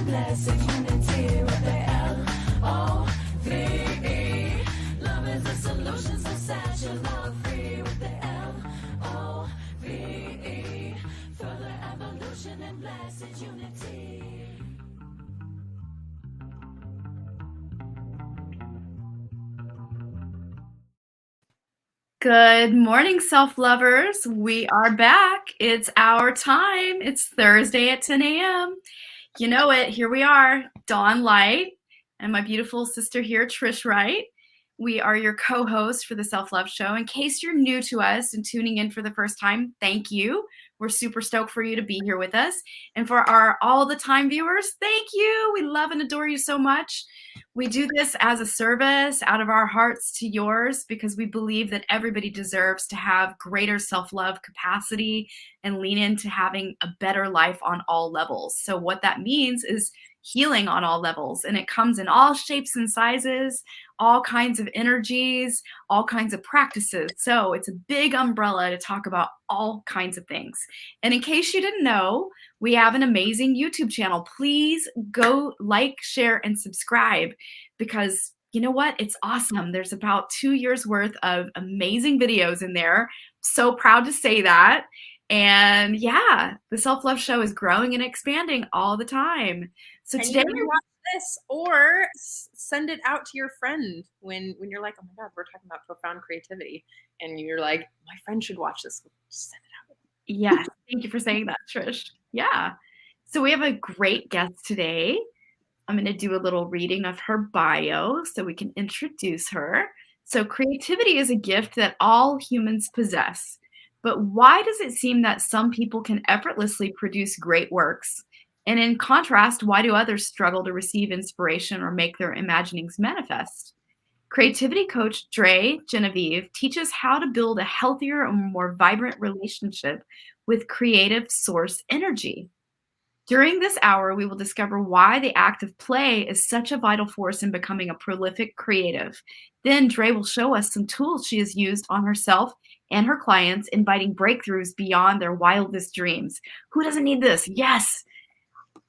and blessed unity with the L-O-V-E. Love is a solution, so set your love free with the L-O-V-E. Further evolution and blessed unity. Good morning, self-lovers. We are back. It's our time. It's Thursday at 10 a.m. You know it. Here we are, Dawn Light, and my beautiful sister here, Trish Wright. We are your co-hosts for the Self-Love Show. In case you're new to us and tuning in for the first time, thank you. We're super stoked for you to be here with us. And for our all-the-time viewers, thank you. We love and adore you so much. We do this as a service out of our hearts to yours because we believe that everybody deserves to have greater self-love capacity and lean into having a better life on all levels. So what that means is healing on all levels, and it comes in all shapes and sizes, all kinds of energies, all kinds of practices. So it's a big umbrella to talk about all kinds of things. And in case you didn't know, we have an amazing YouTube channel. Please go like, share, and subscribe because you know what? It's awesome. There's about 2 years worth of amazing videos in there. So proud to say that. And yeah, the Self-Love Show is growing and expanding all the time. So and today you can watch this or send it out to your friend when you're like, oh my God, we're talking about profound creativity. And you're like, my friend should watch this. Just send it out. Yes, thank you for saying that, Trish. Yeah. So we have a great guest today. I'm going to do a little reading of her bio so we can introduce her. So creativity is a gift that all humans possess. But why does it seem that some people can effortlessly produce great works? And in contrast, why do others struggle to receive inspiration or make their imaginings manifest? Creativity coach Dre Genevieve teaches how to build a healthier and more vibrant relationship with creative source energy. During this hour, we will discover why the act of play is such a vital force in becoming a prolific creative. Then Dre will show us some tools she has used on herself and her clients, inviting breakthroughs beyond their wildest dreams. Who doesn't need this? Yes!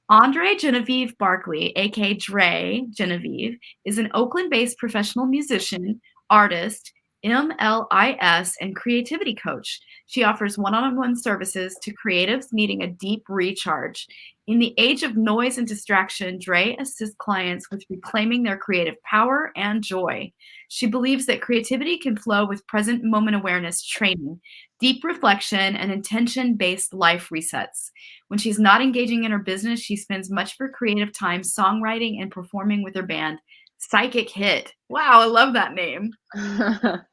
Andrea Genevieve Barkley, aka Dre Genevieve, is an Oakland-based professional musician, artist, MLIS, and creativity coach. She offers one-on-one services to creatives needing a deep recharge. In the age of noise and distraction, Dre assists clients with reclaiming their creative power and joy. She believes that creativity can flow with present moment awareness training, deep reflection, and intention-based life resets. When she's not engaging in her business, she spends much of her creative time songwriting and performing with her band, Psychic Hit. Wow, I love that name.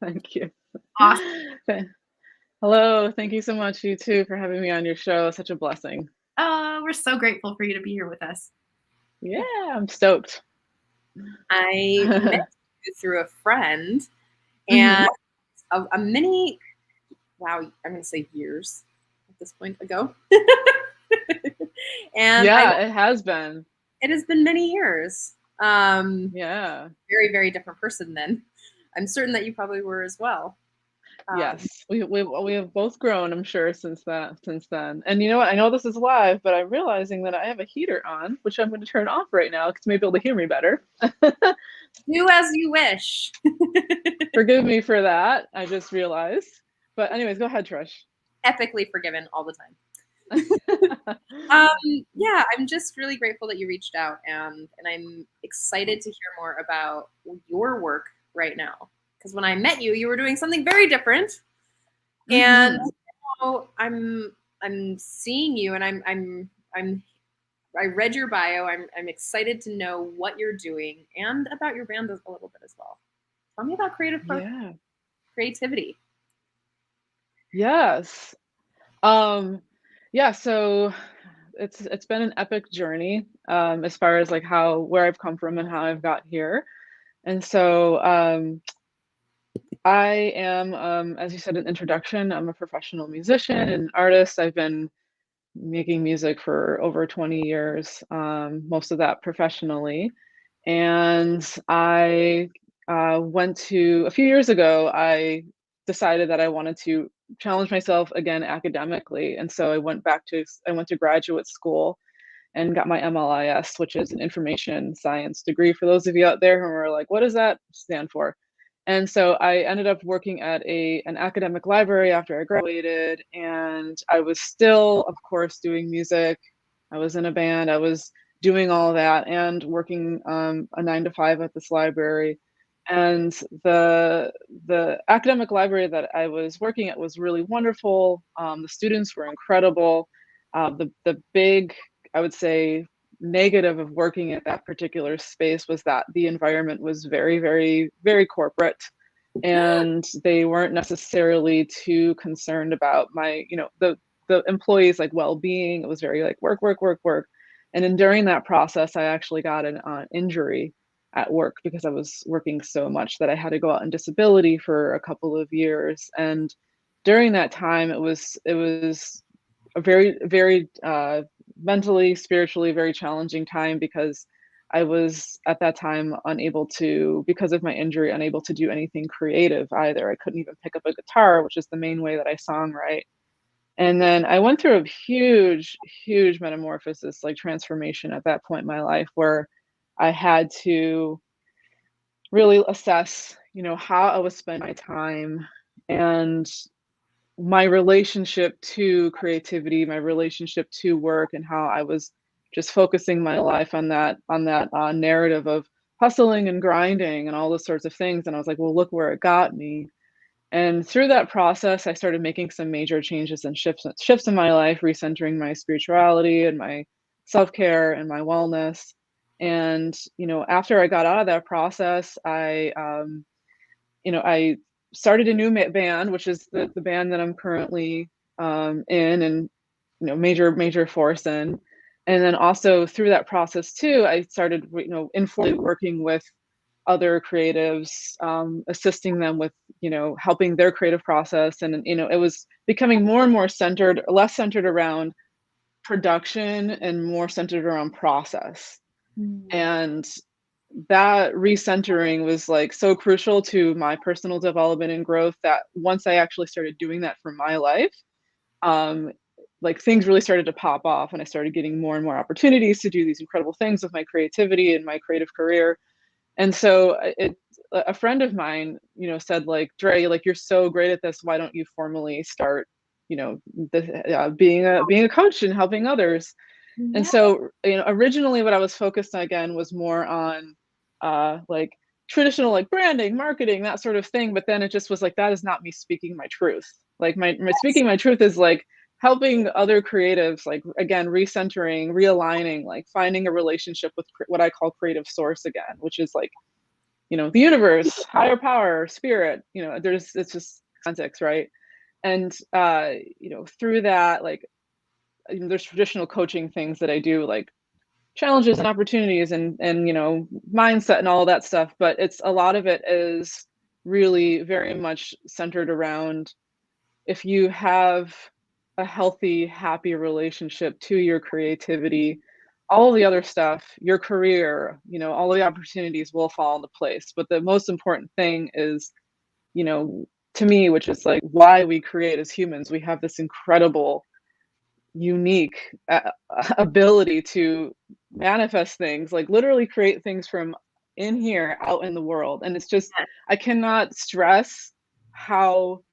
Thank you. Awesome. Hello, thank you so much, you too, for having me on your show. Such a blessing. Oh, we're so grateful for you to be here with us. Yeah, I'm stoked. I met you through a friend and a many, wow, I'm going to say years at this point ago. And yeah, it has been. It has been many years. Yeah. Very, very different person then. I'm certain that you probably were as well. Yes, we have both grown, I'm sure, since then. And you know what? I know this is live, but I'm realizing that I have a heater on, which I'm going to turn off right now because you may be able to hear me better. Do as you wish. Forgive me for that. I just realized. But anyways, go ahead, Trish. Epically forgiven all the time. Yeah, I'm just really grateful that you reached out, and I'm excited to hear more about your work right now. Because when I met you, you were doing something very different, and now I'm seeing you, and I read your bio. I'm excited to know what you're doing and about your band a little bit as well. Tell me about creativity. Yes. Yeah, so it's been an epic journey as far as like where I've come from and how I've got here. And so I am, as you said in introduction, I'm a professional musician and artist. I've been making music for over 20 years, most of that professionally. And I went to, a few years ago, I decided that I wanted to challenge myself again academically. And so I went to graduate school and got my MLIS, which is an information science degree. For those of you out there who are like, what does that stand for? And so I ended up working at an academic library after I graduated, and I was still, of course, doing music. I was in a band. I was doing all that and working a 9 to 5 at this library. And the academic library that I was working at was really wonderful. The students were incredible. The big, I would say, negative of working at that particular space was that the environment was very, very, very corporate, and they weren't necessarily too concerned about my, the employees' like well-being. It was very like work, work, work, work. And then during that process, I actually got an injury at work because I was working so much that I had to go out on disability for a couple of years. And during that time, it was a very, very mentally, spiritually, very challenging time, because I was at that time unable to, because of my injury, unable to do anything creative either. I couldn't even pick up a guitar, which is the main way that I songwrite. And then I went through a huge, huge metamorphosis, like transformation at that point in my life, where I had to really assess, how I would spend my time and my relationship to creativity, my relationship to work, and how I was just focusing my life on that narrative of hustling and grinding and all those sorts of things. And I was like, well, look where it got me. And through that process, I started making some major changes and shifts in my life, recentering my spirituality and my self-care and my wellness. And, after I got out of that process, I started a new band, which is the band that I'm currently in, and, major force in. And then also through that process too, I started, informally working with other creatives, assisting them with, helping their creative process. And, it was becoming more and more less centered around production and more centered around process. And that recentering was like so crucial to my personal development and growth, that once I actually started doing that for my life, like things really started to pop off, and I started getting more and more opportunities to do these incredible things with my creativity and my creative career. And so a friend of mine, said like, Dre, like, you're so great at this. Why don't you formally start, being a coach and helping others? Yeah. And so, originally what I was focused on, again, was more on like traditional, like branding, marketing, that sort of thing. But then it just was like, that is not me speaking my truth. Like my speaking my truth is like helping other creatives, like, again, recentering, realigning, like finding a relationship with what I call creative source again, which is like, the universe, higher power, spirit, it's just context, right? And, through that, like, there's traditional coaching things that I do, like challenges and opportunities and mindset and all that stuff. But a lot of it is really very much centered around, if you have a healthy, happy relationship to your creativity, all the other stuff, your career, all the opportunities will fall into place. But the most important thing is, to me, which is like why we create as humans, we have this incredible, unique ability to manifest things, like literally create things from in here out in the world. And it's just, I cannot stress how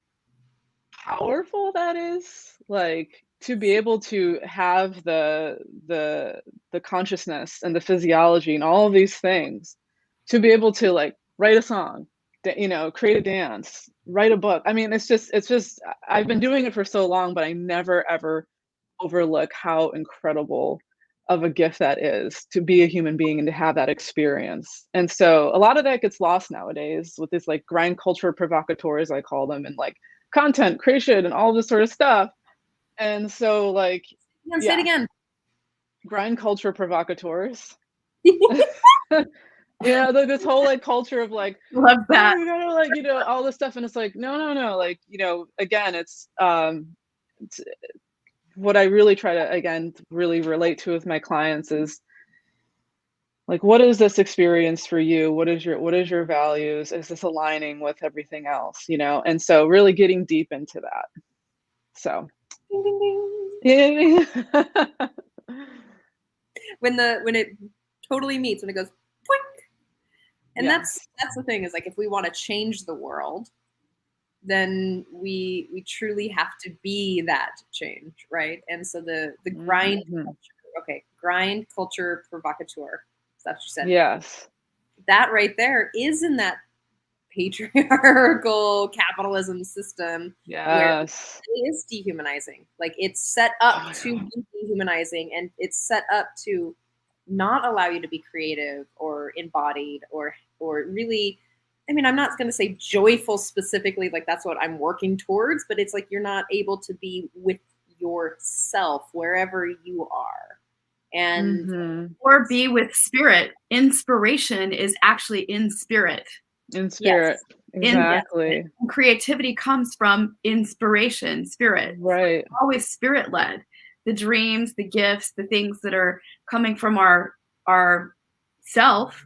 powerful that is, like to be able to have the consciousness and the physiology and all of these things, to be able to like write a song, create a dance, write a book. I mean, it's just I've been doing it for so long, but I never ever overlook how incredible of a gift that is, to be a human being and to have that experience. And so a lot of that gets lost nowadays with this like grind culture provocateurs, I call them, and like content creation and all this sort of stuff. And so like, say it again. Grind culture provocateurs. This whole like culture of like, love that. Oh, we gotta like, all this stuff. And it's like, no, like, again, it's what I really try to, again, really relate to with my clients is like, what is this experience for you? What is your values? Is this aligning with everything else? And so really getting deep into that. So, ding, ding, ding. when it totally meets, when it goes, boink. And Yes. that's the thing, is like, if we want to change the world, then we truly have to be that change, right? And so the grind culture, okay, grind culture provocateur, that's what you said. Yes. That right there is in that patriarchal capitalism system where Yes. it is dehumanizing. Like, it's set up to be dehumanizing, and it's set up to not allow you to be creative or embodied or really, I mean, I'm not going to say joyful specifically, like that's what I'm working towards, but it's like you're not able to be with yourself wherever you are. And or be with spirit. Inspiration is actually in spirit. In spirit. Yes. Exactly. And creativity comes from inspiration, spirit. Right. So always spirit led. The dreams, the gifts, the things that are coming from our self,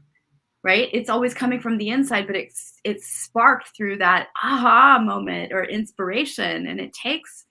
right? It's always coming from the inside, but it's sparked through that aha moment or inspiration. And it takes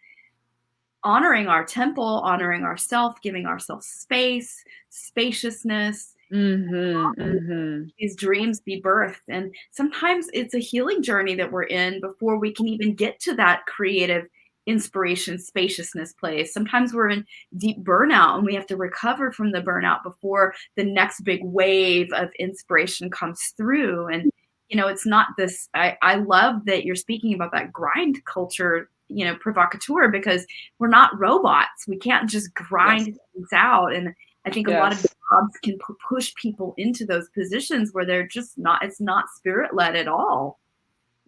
honoring our temple, honoring ourself, giving ourselves space, spaciousness. These dreams be birthed. And sometimes it's a healing journey that we're in before we can even get to that creative inspiration, spaciousness place. Sometimes we're in deep burnout and we have to recover from the burnout before the next big wave of inspiration comes through. And, you know, it's not this, I love that you're speaking about that grind culture, you know, provocateur, because we're not robots. We can't just grind things out. And I think a lot of jobs can push people into those positions where they're just not, it's not spirit led at all.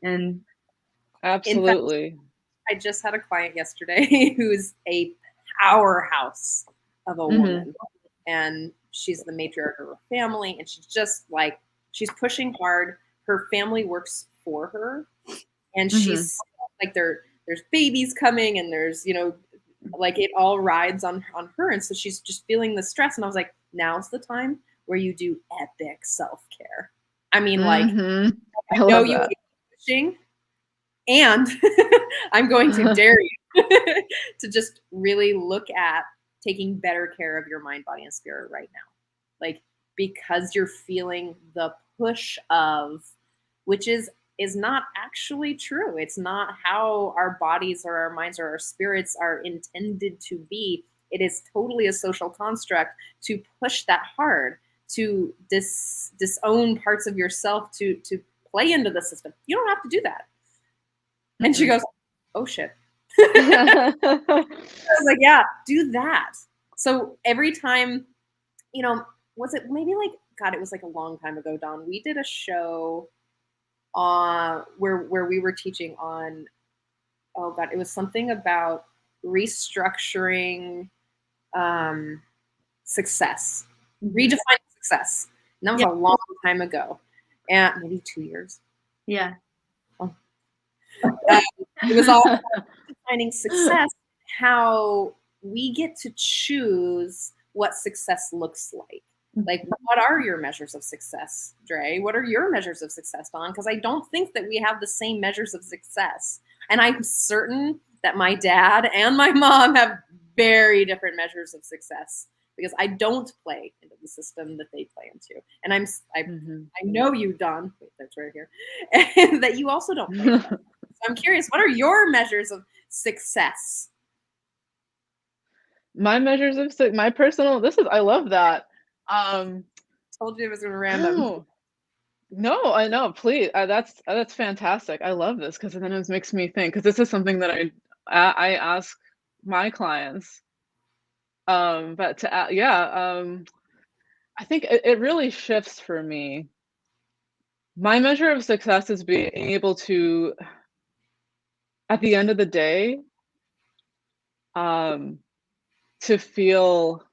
And absolutely. In fact, I just had a client yesterday who's a powerhouse of a woman, and she's the matriarch of her family, and she's just like, she's pushing hard. Her family works for her, and she's like, there's babies coming, and there's, you know, like, it all rides on her. And so she's just feeling the stress. And I was like, now's the time where you do epic self-care. I mean, like, I know you hate pushing, and I'm going to dare you to just really look at taking better care of your mind, body, and spirit right now. Like, because you're feeling the push of, which is not actually true. It's not how our bodies or our minds or our spirits are intended to be. It is totally a social construct to push that hard, to disown parts of yourself, to play into the system. You don't have to do that. And she goes, oh shit. I was like, yeah, do that. So every time, you know, was it maybe like, God, it was like a long time ago, Dawn, we did a show where we were teaching on, oh God, it was something about restructuring success, redefining success. And that was a long time ago, and maybe 2 years. Yeah. It was all about defining success, how we get to choose what success looks like. Like, what are your measures of success, Dre? What are your measures of success, Dawn? Because I don't think that we have the same measures of success. And I'm certain that my dad and my mom have very different measures of success, because I don't play into the system that they play into. And I know you, Dawn, wait, that's right here, and that you also don't play into that. So I'm curious, what are your measures of success? My measures of my personal, I love that. Told you it was gonna be random. No, I know. Please, that's fantastic. I love this, because then it makes me think. Because this is something that I ask my clients. But I think it really shifts for me. My measure of success is being able to, at the end of the day, to feel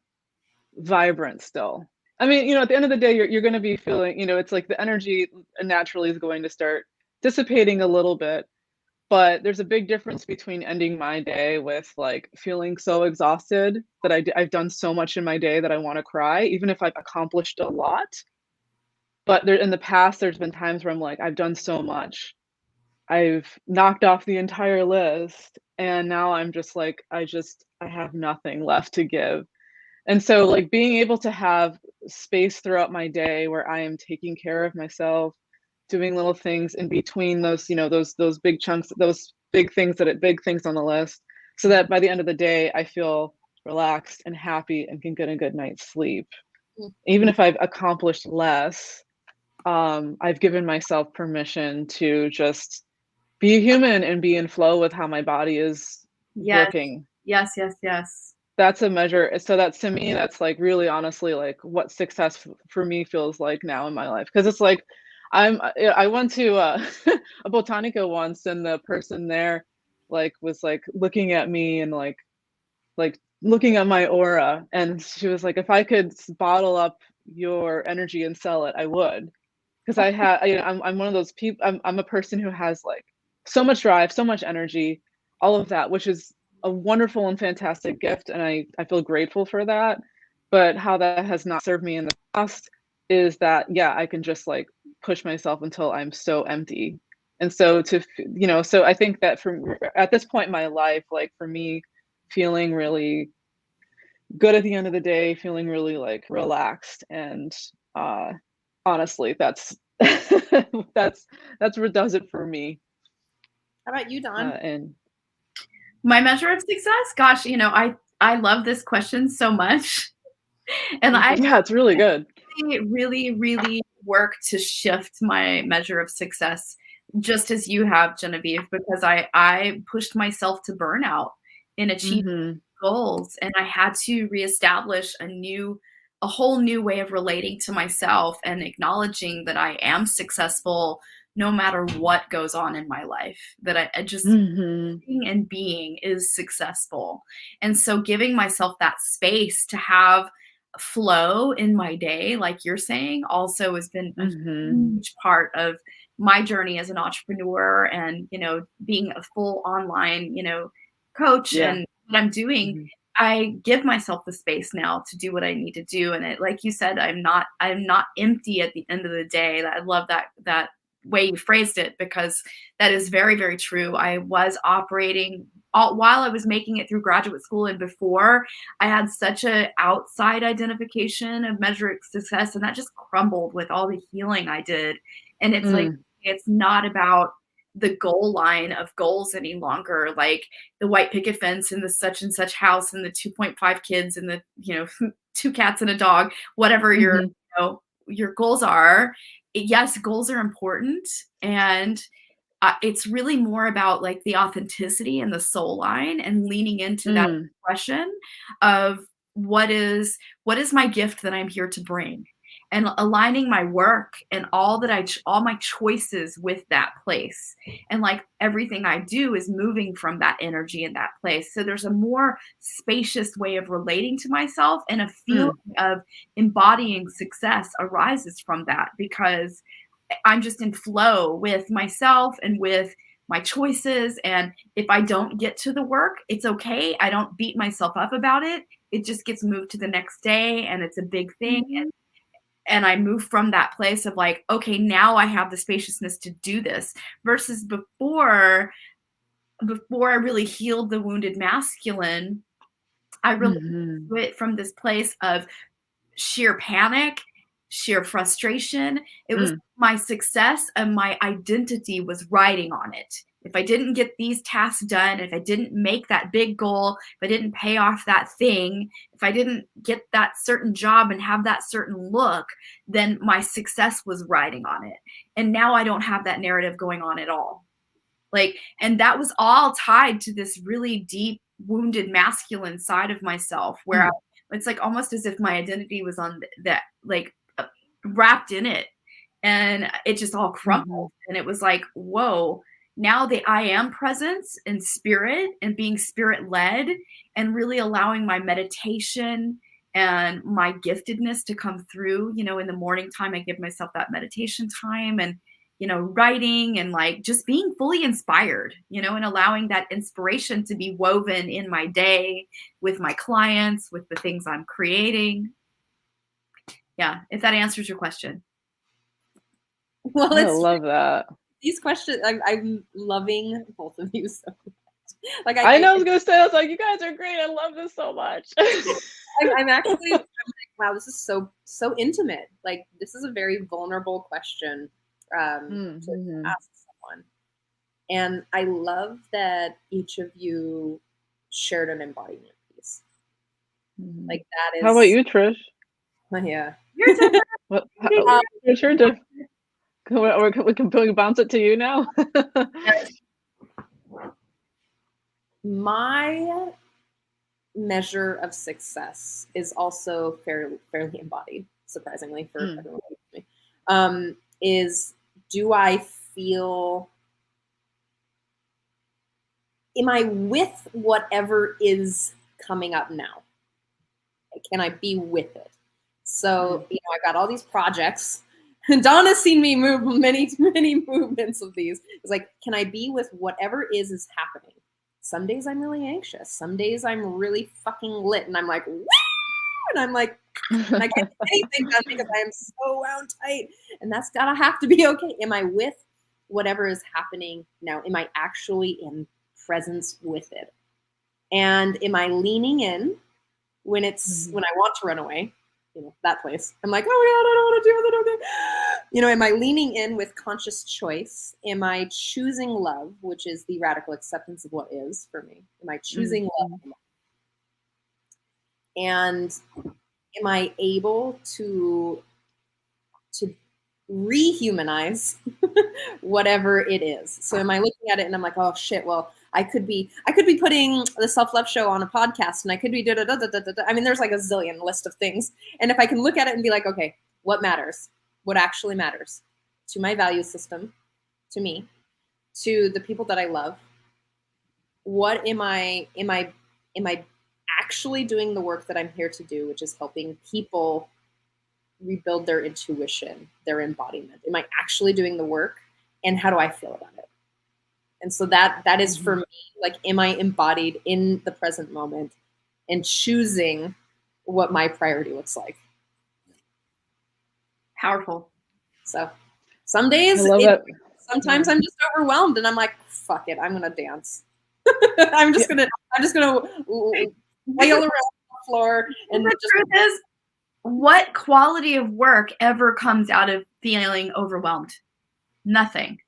vibrant still. I mean, you know, at the end of the day, you're going to be feeling, you know, it's like the energy naturally is going to start dissipating a little bit. But there's a big difference between ending my day with like feeling so exhausted that I've done so much in my day that I want to cry, even if I've accomplished a lot. But in the past, there's been times where I'm like, I've done so much. I've knocked off the entire list. And now I'm just like, I have nothing left to give. And so like being able to have space throughout my day where I am taking care of myself, doing little things in between those, you know, those big chunks, those big things on the list, so that by the end of the day I feel relaxed and happy and can get a good night's sleep. Even if I've accomplished less, I've given myself permission to just be human and be in flow with how my body is working. Yes. That's a measure. So that's, to me, that's like really honestly like what success for me feels like now in my life. Because it's like I went to a Botanica once, and the person there like was like looking at me and like looking at my aura, and she was like, if I could bottle up your energy and sell it, I would. Because I had, you know, I'm one of those people. I'm a person who has like so much drive, so much energy, all of that, which is a wonderful and fantastic gift, and I feel grateful for that. But how that has not served me in the past is that, yeah, I can just like push myself until I'm so empty. And so you know, so I think that at this point in my life, like for me, feeling really good at the end of the day, feeling really like relaxed, and honestly, that's that's what does it for me. How about you, Dawn? And my measure of success, gosh, you know, I love this question so much. And yeah, it's really good. really work to shift my measure of success, just as you have, Genevieve, because I pushed myself to burnout in achieving goals, and I had to reestablish a whole new way of relating to myself and acknowledging that I am successful no matter what goes on in my life, that I just being and being is successful. And so giving myself that space to have flow in my day, like you're saying, also has been a huge part of my journey as an entrepreneur, and, you know, being a full online, you know, coach. And what I'm doing, I give myself the space now to do what I need to do. And it, like you said, I'm not empty at the end of the day. I love that way you phrased it, because that is very, very true. I was operating while I was making it through graduate school, and before, I had such a outside identification of measuring success, and that just crumbled with all the healing I did. And it's like, it's not about the goal line of goals any longer, like the white picket fence and the such and such house and the 2.5 kids and the, you know, 2 cats and a dog, whatever your, you know, your goals are. Yes, goals are important, and it's really more about like the authenticity and the soul line, and leaning into that expression of what is my gift that I'm here to bring, and aligning my work and all my choices with that place. And like everything I do is moving from that energy in that place. So there's a more spacious way of relating to myself, and a feeling of embodying success arises from that, because I'm just in flow with myself and with my choices. And if I don't get to the work, it's okay. I don't beat myself up about it. It just gets moved to the next day, and it's a big thing. And I move from that place of like, okay, now I have the spaciousness to do this, versus before I really healed the wounded masculine, I really do it from this place of sheer panic, sheer frustration. It was my success, and my identity was riding on it. If I didn't get these tasks done, if I didn't make that big goal, if I didn't pay off that thing, if I didn't get that certain job and have that certain look, then my success was riding on it. And now I don't have that narrative going on at all. Like, and that was all tied to this really deep, wounded masculine side of myself, where it's like almost as if my identity was on that, like wrapped in it, and it just all crumbled. And it was like, whoa, now the I am presence and spirit, and being spirit led, and really allowing my meditation and my giftedness to come through. You know, in the morning time, I give myself that meditation time, and, you know, writing, and like just being fully inspired, you know, and allowing that inspiration to be woven in my day with my clients, with the things I'm creating. Yeah, if that answers your question. Well, I love that. These questions, I'm loving both of you so much. Like I know, I was gonna say, I was like, you guys are great. I love this so much. I'm actually, I'm like, wow, this is so intimate. Like, this is a very vulnerable question to ask someone. And I love that each of you shared an embodiment piece. Like, that is. How about you, Trish? Yeah. Your turn. What? What's your diff? Can we bounce it to you now? My measure of success is also fairly embodied, surprisingly for everyone like me. Is, do I feel, am I with whatever is coming up now? Can I be with it? So, I got all these projects. Dawn has seen me move many movements of these. It's like, can I be with whatever is happening? Some days I'm really anxious. Some days I'm really fucking lit, and I'm like, woo! And I'm like, and I can't get anything done because I am so wound tight. And that's gotta have to be okay. Am I with whatever is happening now? Am I actually in presence with it? And am I leaning in when it's when I want to run away? That place. I'm like, oh my God, I don't want to do it. Okay. Am I leaning in with conscious choice? Am I choosing love, which is the radical acceptance of what is for me? Am I choosing love? And am I able to rehumanize whatever it is? So am I looking at it and I'm like, oh shit, well, I could be putting the self-love show on a podcast, and I could be I mean, there's like a zillion list of things. And if I can look at it and be like, okay, what matters? What actually matters to my value system, to me, to the people that I love? What am I actually doing the work that I'm here to do, which is helping people rebuild their intuition, their embodiment? Am I actually doing the work? And how do I feel about it? And so that is for me, like, am I embodied in the present moment and choosing what my priority looks like? Powerful. So some days, sometimes I'm just overwhelmed and I'm like, fuck it, I'm gonna dance. I'm just gonna wail around the floor. And the truth is, what quality of work ever comes out of feeling overwhelmed? Nothing.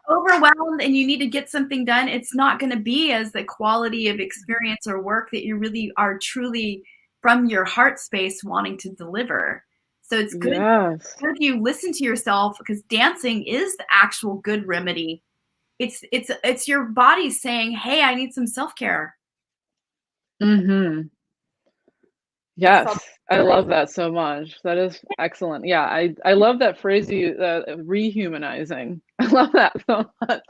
Overwhelmed and you need to get something done, it's not going to be as the quality of experience or work that you really are truly from your heart space wanting to deliver. So it's good if you listen to yourself, because dancing is the actual good remedy. It's your body saying, hey, I need some self-care. Yes, I love that so much. That is excellent. Yeah, I love that phrase you rehumanizing. I love that so much.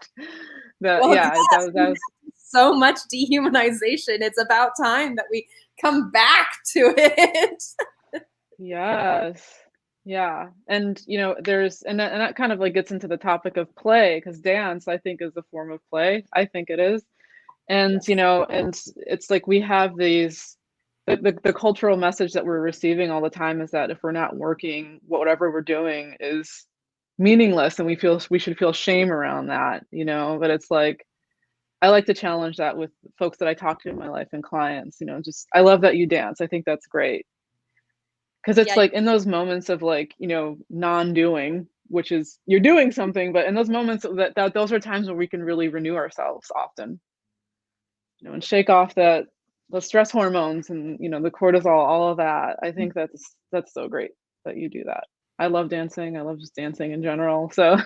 That was so much dehumanization. It's about time that we come back to it. Yes. Yeah. And there's and that kind of like gets into the topic of play, because dance, I think, is a form of play. I think it is. And and it's like we have these the cultural message that we're receiving all the time is that if we're not working, whatever we're doing is meaningless, and we should feel shame around that, but it's like, I like to challenge that with folks that I talk to in my life and clients, just, I love that you dance. I think that's great. Because it's like in those moments of like, non-doing, which is you're doing something, but in those moments that those are times where we can really renew ourselves often, and shake off the stress hormones and the cortisol, all of that. I think that's so great that you do that. I love dancing. I love just dancing in general. So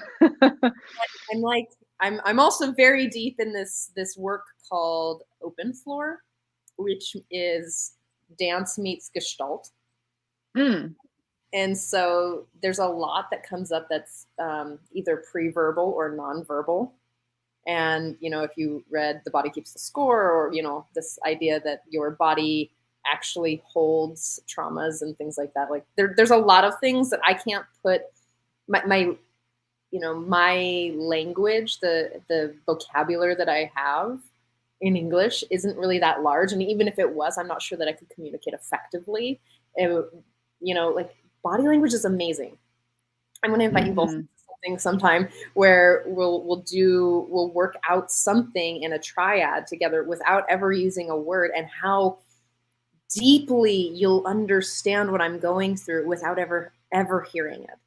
I'm also very deep in this work called Open Floor, which is dance meets Gestalt. And so there's a lot that comes up that's either pre-verbal or non-verbal. And, if you read The Body Keeps the Score, or, this idea that your body actually holds traumas and things like that, like there's a lot of things that I can't put my language, the vocabulary that I have in English isn't really that large. And even if it was, I'm not sure that I could communicate effectively. Like, body language is amazing. I'm going to invite you both to something sometime where we'll work out something in a triad together without ever using a word, and how deeply you'll understand what I'm going through without ever hearing it,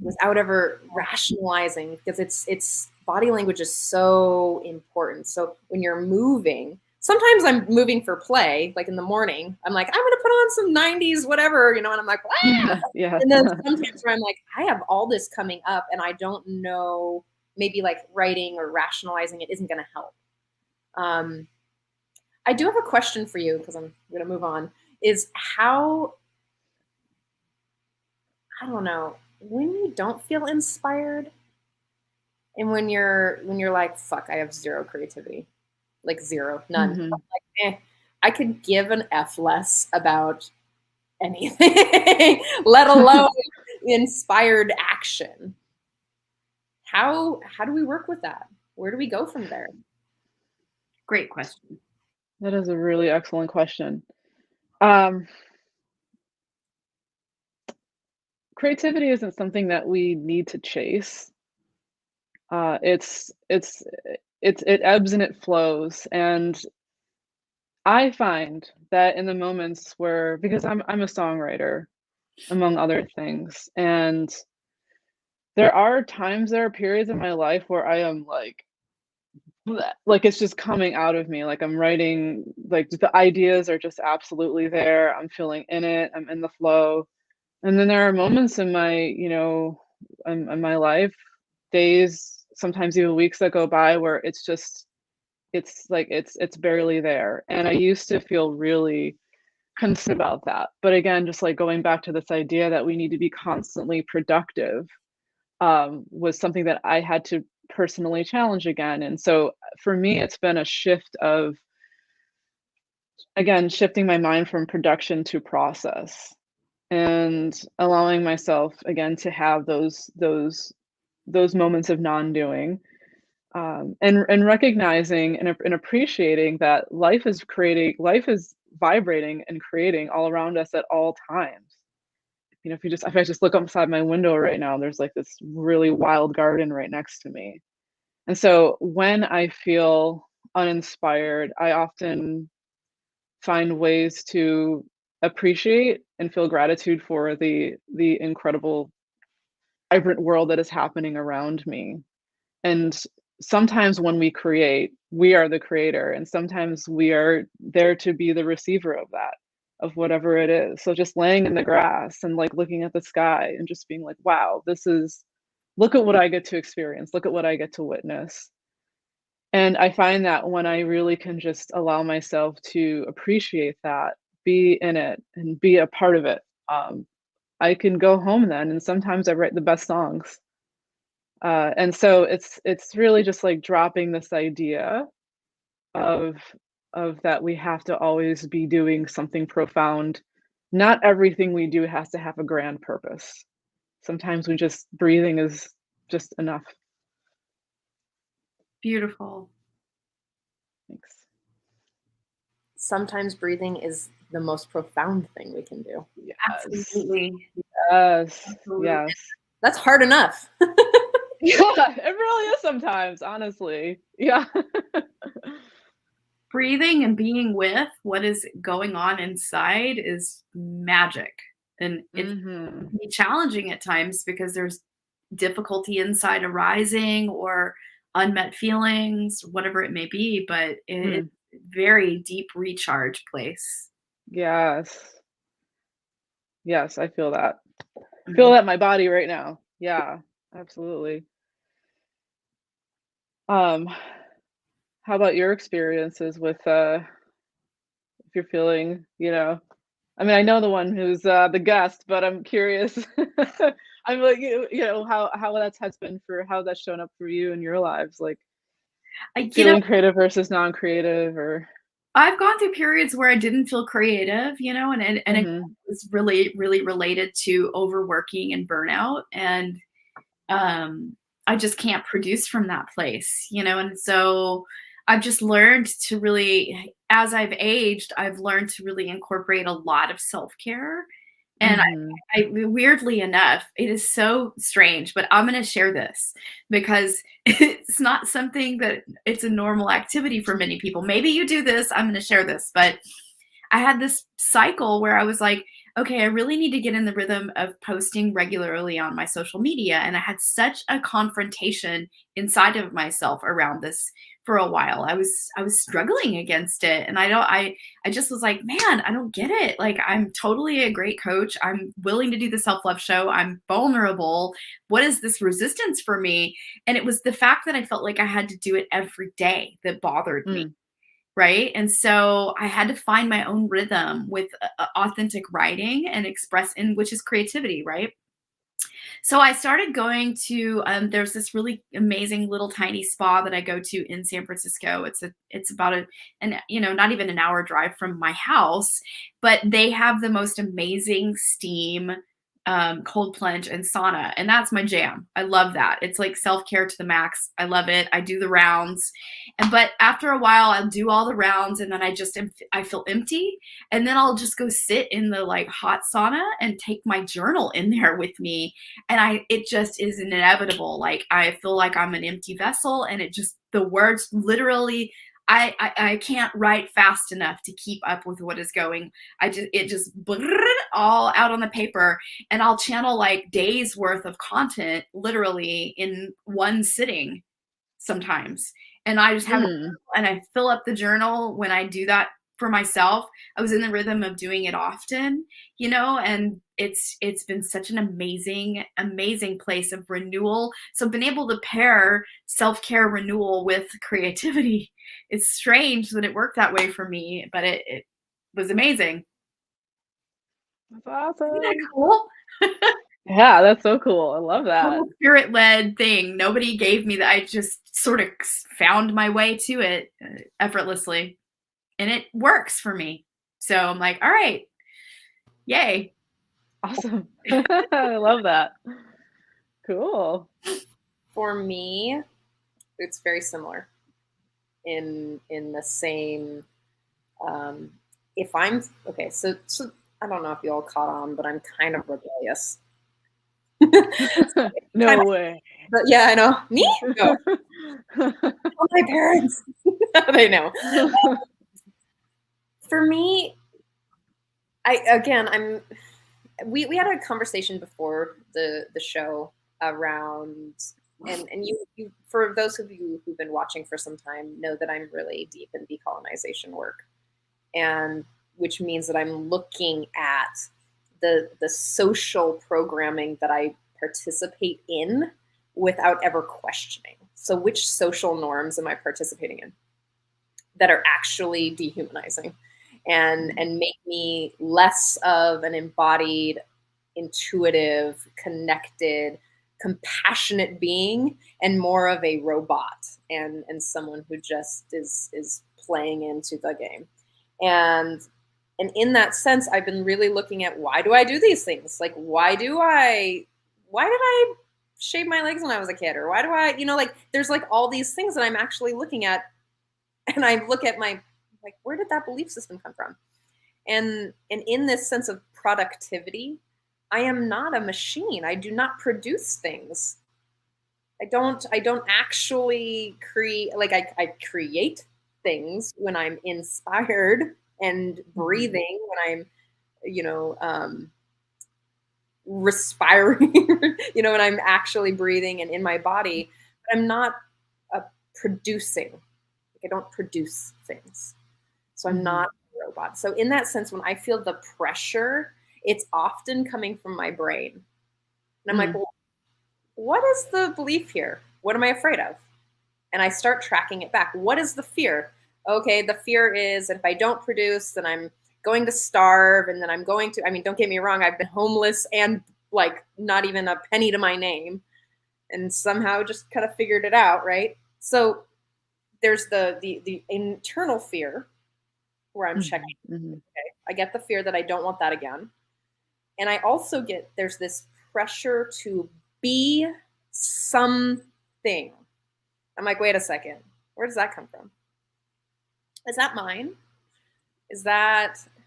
without ever rationalizing, because it's body language is so important. So when you're moving, sometimes I'm moving for play, like in the morning, I'm like, I'm gonna put on some 90s whatever, and I'm like, ah! Yeah. And then sometimes where I'm like, I have all this coming up and I don't know, maybe like writing or rationalizing it isn't gonna help. I do have a question for you, because I'm gonna move on, is how, I don't know, when you don't feel inspired and when you're like, fuck, I have zero creativity, like zero, none. Mhm. Like, I could give an F less about anything, let alone inspired action. How do we work with that? Where do we go from there? Great question. That is a really excellent question. Creativity isn't something that we need to chase. It ebbs and it flows, and I find that in the moments where, because I'm a songwriter, among other things, and there are periods in my life where I am like bleh, like it's just coming out of me, like I'm writing, like the ideas are just absolutely there. I'm feeling in it. I'm in the flow. And then there are moments in my, in my life, days, sometimes even weeks that go by where it's like it's barely there. And I used to feel really concerned about that. But again, just like going back to this idea that we need to be constantly productive, was something that I had to personally challenge again. And so for me, it's been a shift of, again, shifting my mind from production to process, and allowing myself again to have those moments of non-doing, and recognizing and appreciating that life is vibrating and creating all around us at all times. If I just look outside my window right now, there's like this really wild garden right next to me. And so when I feel uninspired, I often find ways to appreciate and feel gratitude for the incredible vibrant world that is happening around me. And sometimes when we create, we are the creator, and sometimes we are there to be the receiver of that, of whatever it is. So just laying in the grass and like looking at the sky and just being like, wow, look at what I get to experience, look at what I get to witness. And I find that when I really can just allow myself to appreciate that, be in it, and be a part of it, I can go home then, and sometimes I write the best songs. And so it's really just like dropping this idea of that we have to always be doing something profound. Not everything we do has to have a grand purpose. Sometimes breathing is just enough. Beautiful. Thanks. Sometimes breathing is the most profound thing we can do. Yes. Absolutely. Yes. Absolutely. Yes. That's hard enough. Yeah, it really is sometimes, honestly. Yeah. Breathing and being with what is going on inside is magic. And it Mhm. can be challenging at times because there's difficulty inside arising or unmet feelings, whatever it may be, but it's a very deep recharge place. Yes. Yes, I feel that. I feel that in my body right now. Yeah, absolutely. How about your experiences with, if you're feeling, I mean, I know the one who's, the guest, but I'm curious. I'm like, how has been how that's shown up for you in your lives, like feeling creative versus non-creative, or I've gone through periods where I didn't feel creative, and it was really, really related to overworking and burnout. And I just can't produce from that place, and so I've just learned to really, as I've aged, I've learned to really incorporate a lot of self-care. And I weirdly enough, it is so strange, but I'm going to share this because it's not something that it's a normal activity for many people. Maybe you do this, I'm going to share this, but I had this cycle where I was like, okay, I really need to get in the rhythm of posting regularly on my social media. And I had such a confrontation inside of myself around this for a while. I was struggling against it. And I just was like, man, I don't get it. Like, I'm totally a great coach. I'm willing to do the self-love show. I'm vulnerable. What is this resistance for me? And it was the fact that I felt like I had to do it every day that bothered me. Right. And so I had to find my own rhythm with authentic writing and express, in which is creativity. Right. So I started going to, there's this really amazing little tiny spa that I go to in San Francisco. It's about not even an hour drive from my house, but they have the most amazing steam, cold plunge and sauna. And that's my jam. I love that. It's like self-care to the max. I love it. I do the rounds. But after a while, I'll do all the rounds and then I feel empty. And then I'll just go sit in the like hot sauna and take my journal in there with me. And it just is inevitable. Like, I feel like I'm an empty vessel, and the words literally, I can't write fast enough to keep up with what is going. It just all out on the paper, and I'll channel like days worth of content literally in one sitting sometimes. And I just have and I fill up the journal when I do that for myself. I was in the rhythm of doing it often, and it's been such an amazing, amazing place of renewal. So I've been able to pair self-care renewal with creativity. It's strange that it worked that way for me, but it was amazing. That's awesome. Isn't that cool? Yeah, that's so cool. I love that. Spirit-led thing. Nobody gave me that. I just sort of found my way to it effortlessly. And it works for me. So I'm like, all right, yay. Awesome. I love that. Cool. For me, it's very similar in the same, if I'm, okay, so I don't know if you all caught on, but I'm kind of rebellious. No way. But yeah, I know. Me? No. Oh, my parents. They know. For me, we had a conversation before the show around, and you for those of you who've been watching for some time know that I'm really deep in decolonization work, and which means that I'm looking at the social programming that I participate in without ever questioning. So which social norms am I participating in that are actually dehumanizing and make me less of an embodied, intuitive, connected, compassionate being and more of a robot and someone who just is playing into the game. And in that sense, I've been really looking at, why do I do these things? Like, why did I shave my legs when I was a kid? Or why do I, like, there's like all these things that I'm actually looking at, and I look at like, where did that belief system come from? And in this sense of productivity, I am not a machine. I do not produce things. I don't actually create, like I create things when I'm inspired and breathing, when I'm, respiring, when I'm actually breathing and in my body, but I'm not producing. Like, I don't produce things. So I'm not a robot. So in that sense, when I feel the pressure, it's often coming from my brain. And I'm like, well, what is the belief here? What am I afraid of? And I start tracking it back. What is the fear? Okay, the fear is that if I don't produce, then I'm going to starve, and then I'm going to, don't get me wrong, I've been homeless and like not even a penny to my name, and somehow just kind of figured it out, right? So there's the internal fear where I'm checking. Okay, I get the fear that I don't want that again. And I also there's this pressure to be something. I'm like, wait a second, where does that come from? Is that mine?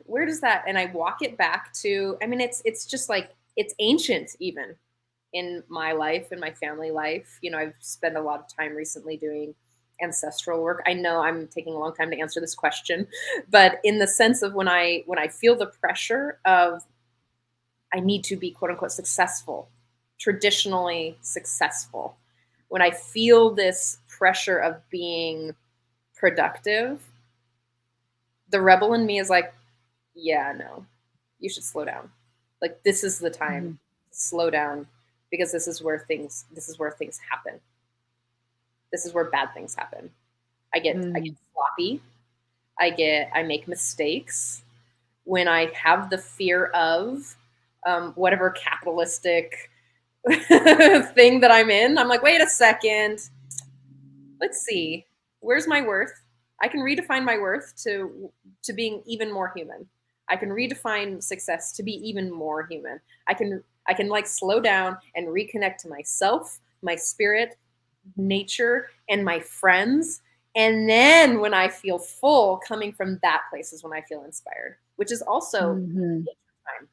Where does that, and I walk it back to, it's just like, it's ancient even in my life, in my family life. I've spent a lot of time recently doing ancestral work. I know I'm taking a long time to answer this question, but in the sense of when I feel the pressure of I need to be quote unquote successful, traditionally successful, when I feel this pressure of being productive, the rebel in me is like, yeah, no, you should slow down. Like, this is the time to slow down, because this is where things happen. This is where bad things happen. I get sloppy. I make mistakes when I have the fear of whatever capitalistic thing that I'm in. I'm like, wait a second. Let's see. Where's my worth? I can redefine my worth to being even more human. I can redefine success to be even more human. I can like slow down and reconnect to myself, my spirit, nature, and my friends. And then when I feel full, coming from that place is when I feel inspired, which is also nature time.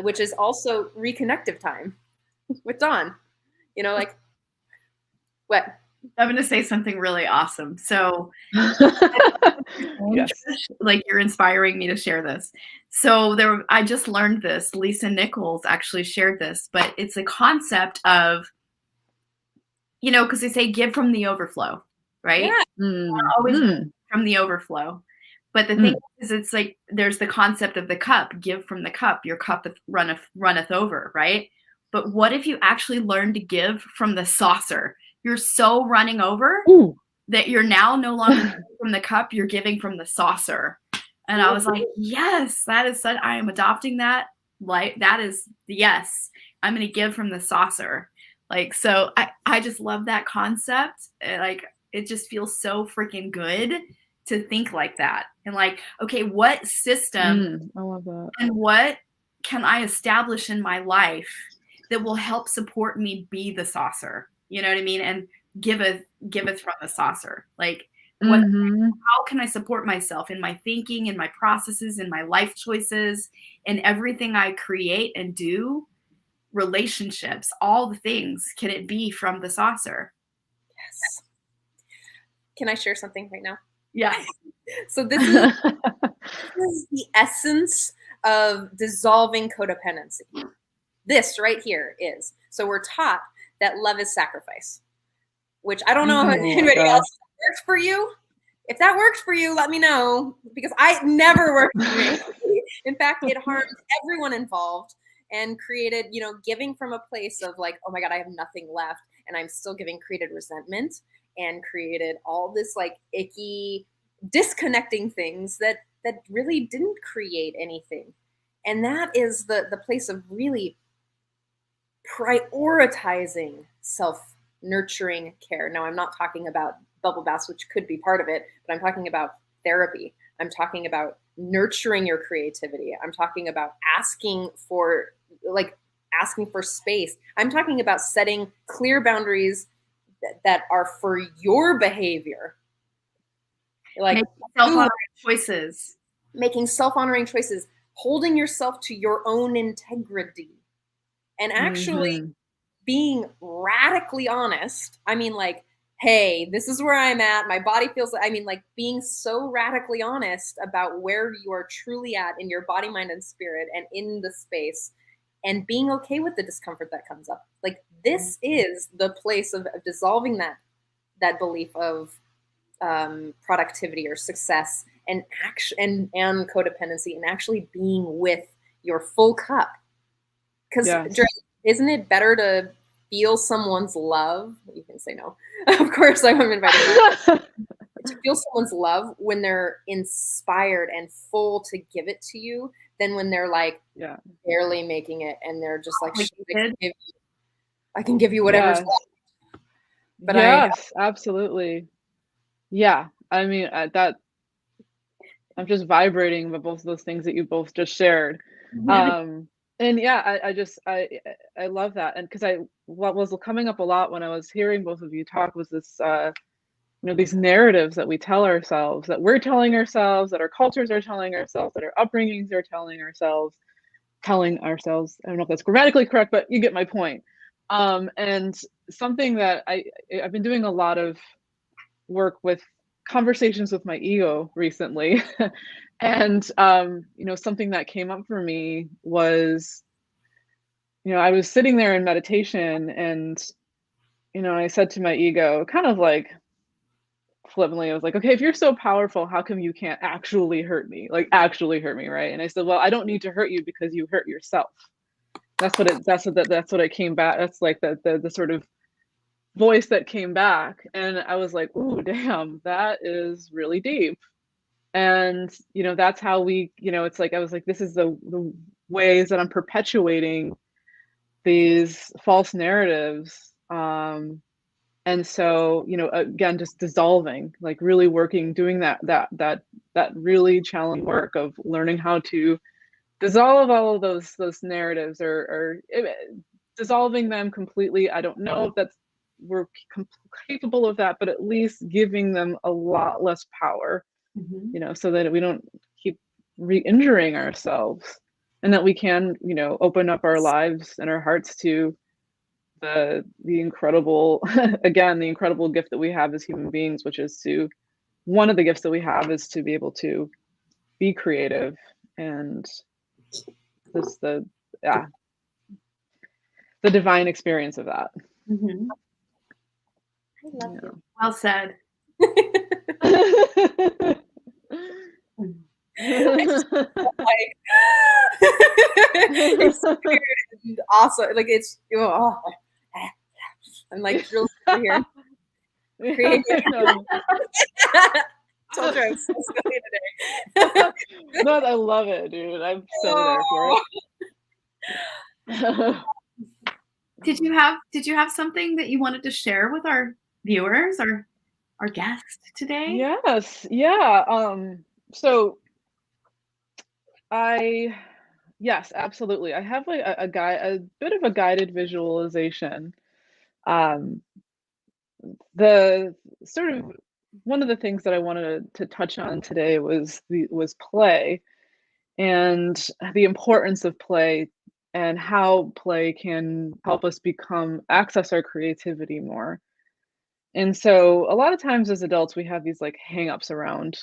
Which is also reconnective time with Dawn. You know, like, what? I'm going to say something really awesome. So, Yes. like, you're inspiring me to share this. So I just learned this. Lisa Nichols actually shared this, but it's a concept of, you know, because they say give from the overflow, right? Yeah. Always from the overflow. But the thing is, it's like there's the concept of the cup. Give from the cup. Your cup runneth over, right? But what if you actually learn to give from the saucer? You're so running over that you're now no longer giving from the cup. You're giving from the saucer. And I was like, yes, that is such. I am adopting that. Like, that is yes. I'm going to give from the saucer. Like, so I just love that concept. Like, it just feels so freaking good to think like that. And like, okay, what system I love that. and what can I establish in my life that will help support me be the saucer? You know what I mean? And giveth from the saucer. Like, what? How can I support myself in my thinking, in my processes, in my life choices, in everything I create and do? Relationships, all the things, can it be from the saucer? Yes. Can I share something right now? Yeah. So this is the essence of dissolving codependency. This right here is. So we're taught that love is sacrifice, which I don't know if anybody else works for you. If that works for you, let me know, because I never worked for me. In fact, it harmed everyone involved and created, you know, giving from a place of like, oh my God, I have nothing left. And I'm still giving, created resentment and created all this like icky, disconnecting things that really didn't create anything. And that is the place of really prioritizing self-nurturing care. Now, I'm not talking about bubble baths, which could be part of it, but I'm talking about therapy. I'm talking about nurturing your creativity. I'm talking about asking for space. I'm talking about setting clear boundaries that are for your behavior. Like making self-honoring choices, holding yourself to your own integrity, and actually being radically honest. I mean, like, hey, this is where I'm at. My body feels like, I mean, like, being so radically honest about where you are truly at in your body, mind, and spirit, and in the space, and being okay with the discomfort that comes up. Like, this is the place of dissolving that belief of productivity or success and action and codependency, and actually being with your full cup. Because isn't it better to feel someone's love? You can say no. Of course, I'm inviting you. To feel someone's love when they're inspired and full to give it to you, than when they're like barely making it and they're just like, I can give you whatever's left. But yes, absolutely. Yeah, I mean, that I'm just vibrating with both of those things that you both just shared. And yeah, I love that. And because what was coming up a lot when I was hearing both of you talk was this, you know, these narratives that we tell ourselves, that we're telling ourselves, that our cultures are telling ourselves, that our upbringings are telling ourselves. I don't know if that's grammatically correct, but you get my point. And something that I've been doing a lot of work with conversations with my ego recently. And something that came up for me was, I was sitting there in meditation, and I said to my ego, kind of like flippantly, I was like, okay, if you're so powerful, how come you can't actually hurt me? Like actually hurt me, right? And I said, well, I don't need to hurt you because you hurt yourself. That's what it came back. That's like the sort of voice that came back. And I was like, ooh, damn, that is really deep. And that's how we, it's like, I was like, this is the ways that I'm perpetuating these false narratives. And so, again, just dissolving, like really working, doing that really challenging work of learning how to dissolve all of those narratives, or dissolving them completely. I don't know if we're capable of that, but at least giving them a lot less power, so that we don't keep re-injuring ourselves, and that we can, open up our lives and our hearts to the incredible, again, the incredible gift that we have as human beings, which is one of the gifts that we have is to be able to be creative. And this the divine experience of that. Mm-hmm. I love you. Well said. It's weird and awesome. Like it's I'm like really here. Creating. Told you I was so silly today. No, I love it, dude. I'm so there for it. Did you have something that you wanted to share with our viewers or our guest today? Yes. Yeah. So yes, absolutely. I have like a bit of a guided visualization. The sort of one of the things that I wanted to touch on today was play, and the importance of play, and how play can help us access our creativity more. And so a lot of times as adults, we have these like hangups around,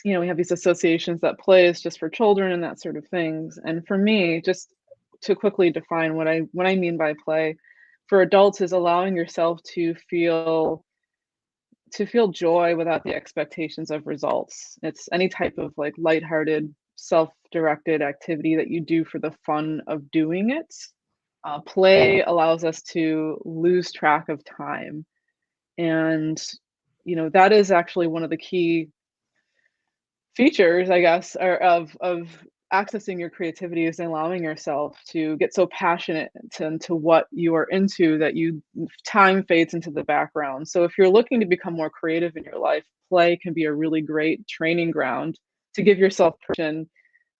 we have these associations that play is just for children and that sort of things. And for me, just to quickly define what I mean by play, for adults is allowing yourself to feel joy without the expectations of results. It's any type of like lighthearted, self-directed activity that you do for the fun of doing it. Play allows us to lose track of time. And, that is actually one of the key features, I guess, of accessing your creativity, is allowing yourself to get so passionate into what you are into that time fades into the background. So if you're looking to become more creative in your life, play can be a really great training ground to give yourself permission,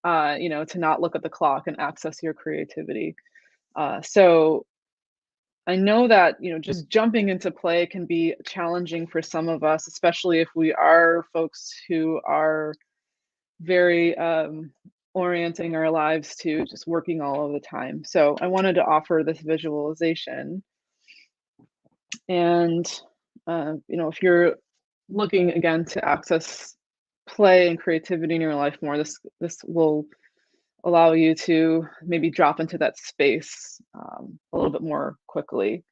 to not look at the clock and access your creativity. So I know that, just jumping into play can be challenging for some of us, especially if we are folks who are very orienting our lives to just working all of the time. So I wanted to offer this visualization. And, if you're looking again to access play and creativity in your life more, this will allow you to maybe drop into that space a little bit more quickly.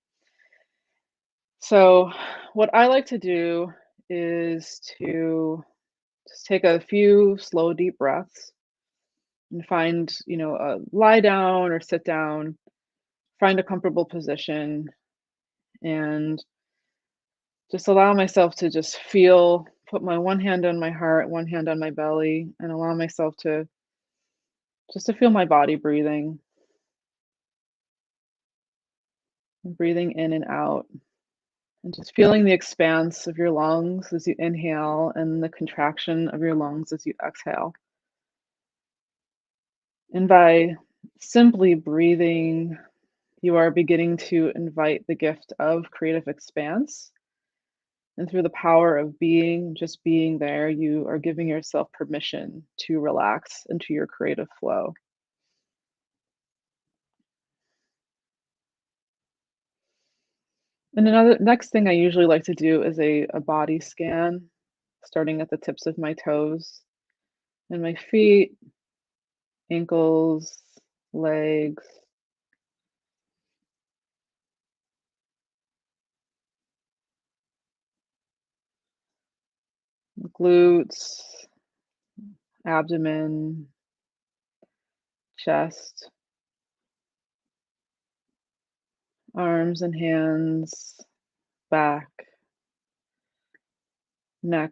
So what I like to do is to just take a few slow, deep breaths and find, lie down or sit down, find a comfortable position, and just allow myself to just put my one hand on my heart, one hand on my belly, and allow myself to feel my body breathing in and out, and just feeling the expanse of your lungs as you inhale and the contraction of your lungs as you exhale. And by simply breathing, you are beginning to invite the gift of creative expanse. And through the power of just being there, you are giving yourself permission to relax into your creative flow. And another next thing I usually like to do is a body scan, starting at the tips of my toes and my feet, ankles, legs, glutes, abdomen, chest, arms and hands, back, neck,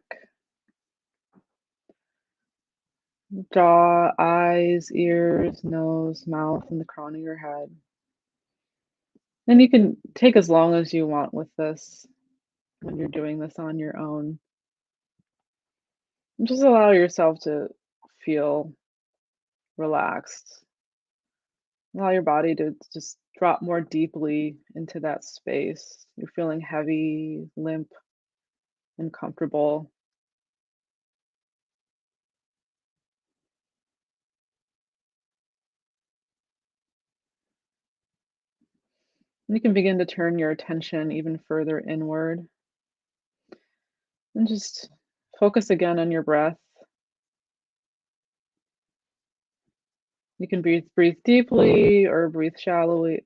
jaw, eyes, ears, nose, mouth, and the crown of your head. And you can take as long as you want with this when you're doing this on your own. And just allow yourself to feel relaxed. Allow your body to just drop more deeply into that space. You're feeling heavy, limp, and comfortable. And you can begin to turn your attention even further inward and just focus again on your breath. You can breathe deeply or breathe shallowly,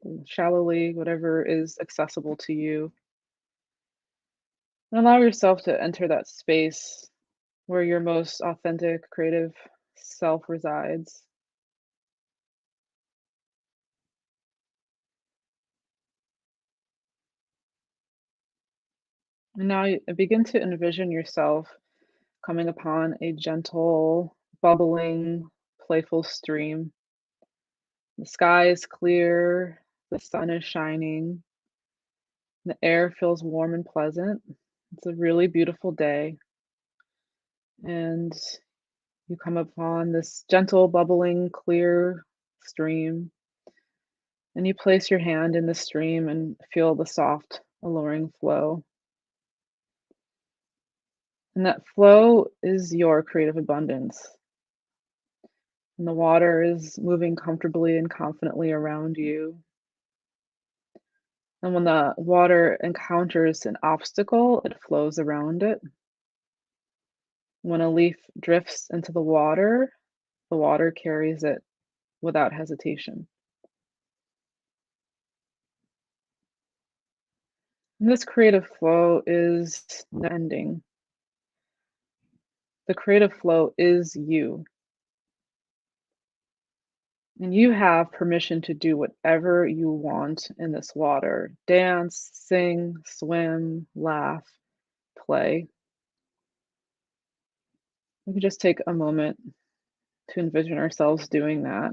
whatever is accessible to you. And allow yourself to enter that space where your most authentic, creative self resides. And now you begin to envision yourself coming upon a gentle, bubbling, playful stream. The sky is clear, the sun is shining, the air feels warm and pleasant. It's a really beautiful day, and you come upon this gentle, bubbling, clear stream, and you place your hand in the stream and feel the soft, alluring flow. And that flow is your creative abundance. And the water is moving comfortably and confidently around you. And when the water encounters an obstacle, it flows around it. When a leaf drifts into the water carries it without hesitation. And this creative flow is the ending. The creative flow is you. And you have permission to do whatever you want in this water: dance, sing, swim, laugh, play. We can just take a moment to envision ourselves doing that.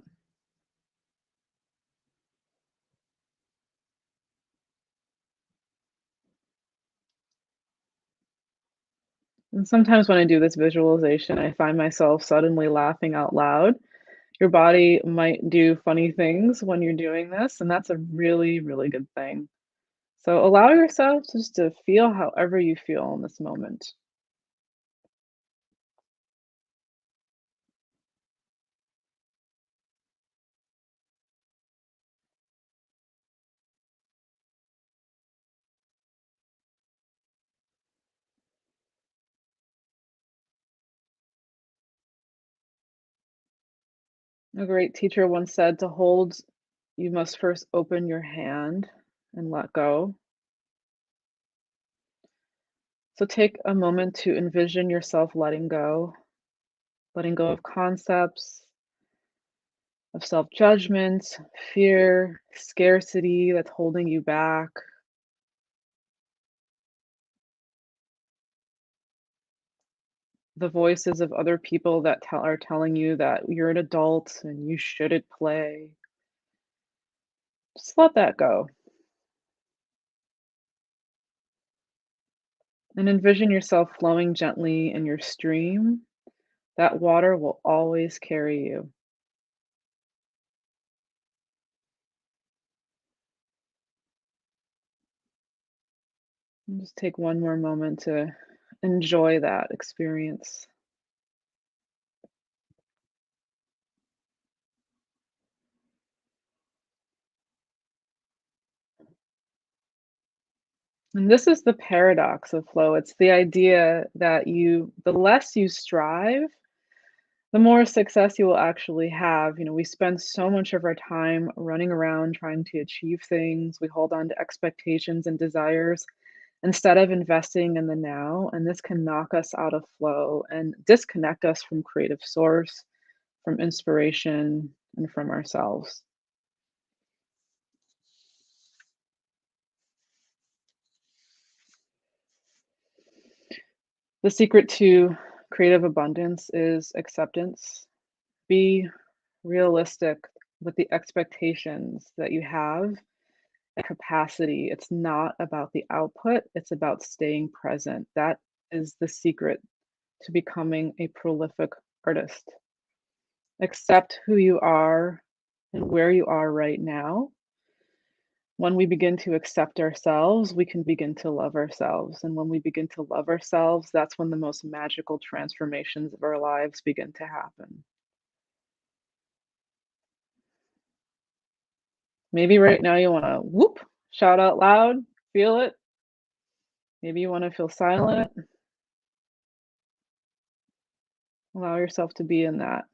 And sometimes when I do this visualization, I find myself suddenly laughing out loud. Your body might do funny things when you're doing this, and that's a really, really good thing. So allow yourself just to feel however you feel in this moment. A great teacher once said to hold, you must first open your hand and let go. So take a moment to envision yourself letting go of concepts, of self judgment, fear, scarcity that's holding you back. The voices of other people that are telling you that you're an adult and you shouldn't play. Just let that go and envision yourself flowing gently in your stream. That water will always carry you. And just take one more moment to enjoy that experience. And this is the paradox of flow. It's the idea that the less you strive, the more success you will actually have. We spend so much of our time running around trying to achieve things. We hold on to expectations and desires instead of investing in the now. And this can knock us out of flow and disconnect us from creative source, from inspiration, and from ourselves. The secret to creative abundance is acceptance. Be realistic with the expectations that you have and capacity. It's not about the output, it's about staying present. That is the secret to becoming a prolific artist. Accept who you are and where you are right now. When we begin to accept ourselves, we can begin to love ourselves. And when we begin to love ourselves, that's when the most magical transformations of our lives begin to happen. Maybe right now you want to whoop, shout out loud, feel it. Maybe you want to feel silent. Allow yourself to be in that.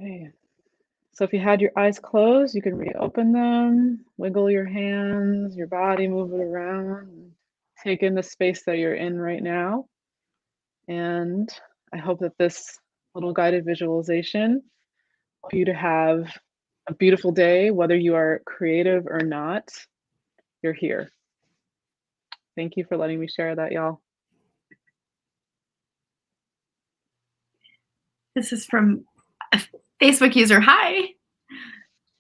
Okay. So if you had your eyes closed, you can reopen them, wiggle your hands, your body, move it around, take in the space that you're in right now. And I hope that this little guided visualization for you to have a beautiful day, whether you are creative or not, you're here. Thank you for letting me share that, y'all. This is from a Facebook user. Hi.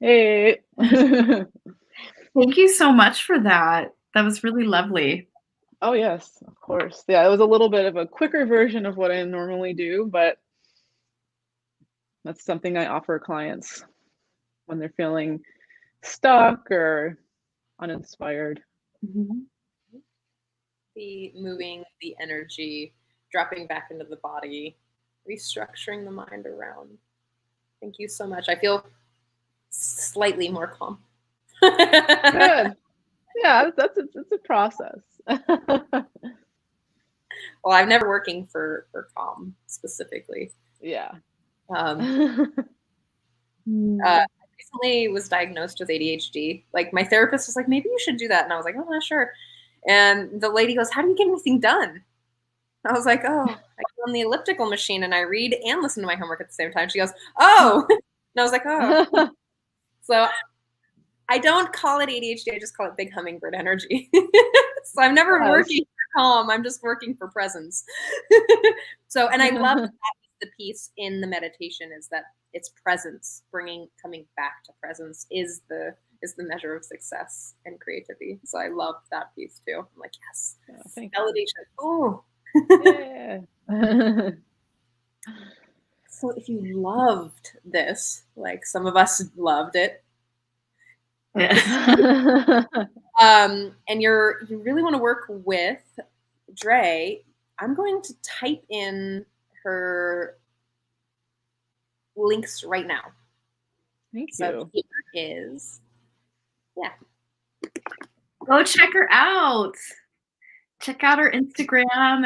Hey. Thank you so much for that. That was really lovely. Oh, yes, of course. Yeah, it was a little bit of a quicker version of what I normally do, but that's something I offer clients when they're feeling stuck or uninspired. Mm-hmm. The moving, the energy, dropping back into the body, restructuring the mind around. Thank you so much. I feel slightly more calm. Good. Yeah, it's a process. Well, I'm never working for calm specifically. Yeah. Recently was diagnosed with ADHD. Like my therapist was like, maybe you should do that. And I was like, oh, not sure. And the lady goes, how do you get anything done? I was like, oh, I go on the elliptical machine and I read and listen to my homework at the same time. She goes, oh. And I was like, oh. So I don't call it ADHD. I just call it big hummingbird energy. So I'm never working for calm. I'm just working for presence. So, and I love that the piece in the meditation is that it's presence, coming back to presence is the measure of success and creativity. So I love that piece too. I'm like, yes, validation. Oh, yeah. So if you loved this, like some of us loved it, and you really want to work with Dre, I'm going to type in her links right now. Thank you. So here is, yeah. Go check her out. Check out her Instagram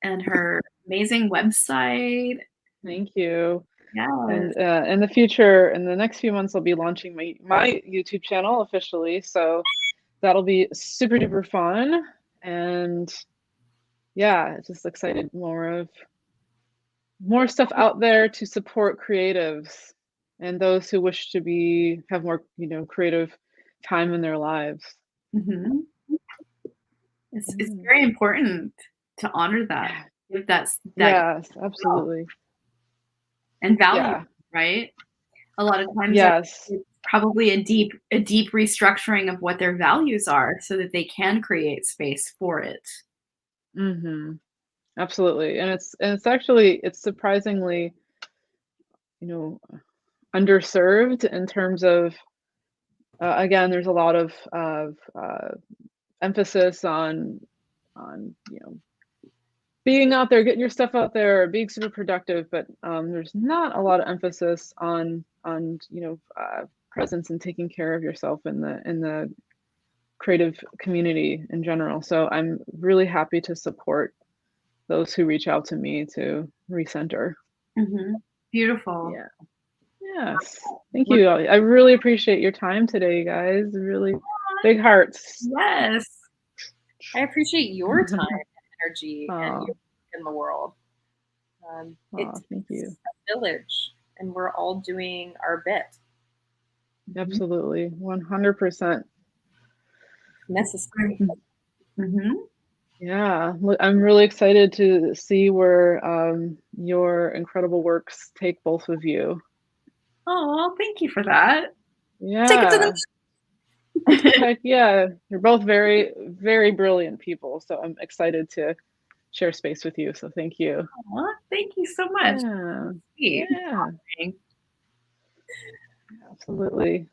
and her amazing website. Thank you. Yeah. And in the future, in the next few months, I'll be launching my YouTube channel officially. So that'll be super duper fun. And yeah, just excited more stuff out there to support creatives and those who wish to have more, creative time in their lives. Mm-hmm. It's very important to honor that. If that's that. Yes, absolutely. And value, right? A lot of times, yes, it's probably a deep restructuring of what their values are, so that they can create space for it. Mm-hmm. Absolutely, and it's surprisingly, underserved in terms of. Again, there's a lot of emphasis on being out there, getting your stuff out there, being super productive, but there's not a lot of emphasis on presence and taking care of yourself in the creative community in general. So I'm really happy to support those who reach out to me to recenter. Beautiful. Yeah. Yes. Thank you. I really appreciate your time today, you guys. Really big hearts. Yes. I appreciate your time and energy and Aw. your in the world. It's Thank you. a village, and we're all doing our bit. Absolutely. 100%. Necessary. Yeah. I'm really excited to see where your incredible works take both of you. Oh, thank you for that. Yeah. Take it to the Heck yeah. You're both very, very brilliant people. So I'm excited to share space with you. So thank you. Aw, thank you so much. Yeah. Sweet. Yeah. Absolutely.